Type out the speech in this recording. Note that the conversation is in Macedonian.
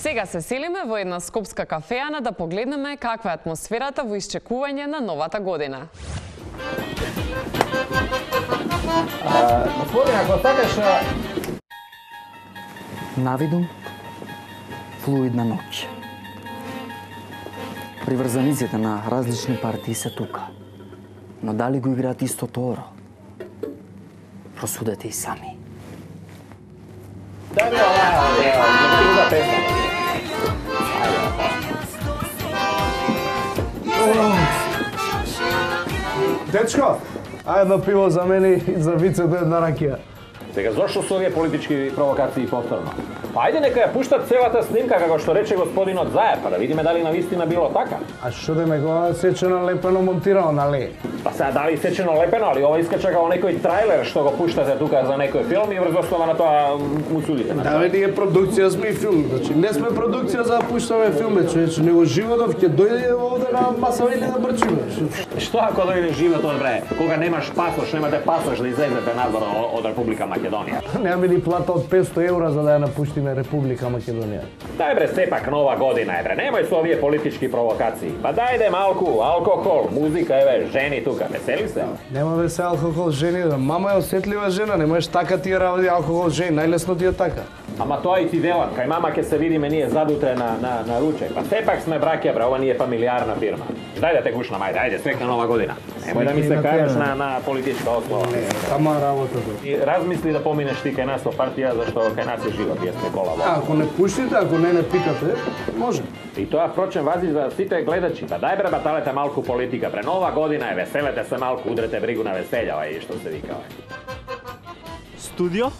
Сега се селиме во една скопска кафеана да погледнеме каква е атмосферата во исчекување на новата година. Господине, ако сакаш... Навидум, флуидна ноќ. Приврзаниците на различни партии се тука. Но дали го играат истото оро? Просудете и сами. Дай ми друга песна. Дечко, ај едно пиво за мене и за вицето една ракија. Сега, зошто се овие политички провокации повторно? Па ајде нека ја пуштат целата снимка, како што рече господинот Заев, па да видиме дали навистина било така. А што да ме го сечено лепено монтирано, нали? Па сега дали сечено лепено, али ова искача како некој трајлер што го пуштате тука за некој филм и врз основа на тоа му судите. Да, бе, ние продукција сме и филм, значи не сме продукција за да пуштаме филме, човече, него животов ќе дојде овде на маса или да брчиме. Што ако дојде животот, бре? Кога немаш пасош, немате пасош да излезете надвор од Република Македонија. Нема ни плата од 500 евра за да ја напуштиме Република Македонија. Дај бре, сепак нова година е бре, немој со овие политички провокации. Па дајде малку алкохол, музика, еве, жени тука, весели се. Нема ве се алкохол жени, да мама е осетлива жена, не можеш така тие работи алкохол жени, најлесно ти е така. Ама тоа и ти велам, кај мама ќе се видиме ние задутре на ручек. Па сепак сме браќа бре, ова ни е фамилиарна фирма. Дај да те гушнам, ајде, среќна нова година. Немој да ми се кажеш на политичка основа. Тама работата. И размисли да поминеш ти кај нас во партија, зашто кај нас е живот, ние сме кола во. Ако не пуштите, ако не питате, може. И тоа впрочем вази за сите гледачи. Па дај бре баталете малку политика, бре, нова година е, веселете се малку, удрете бригу на веселја, и што се вика. Студио?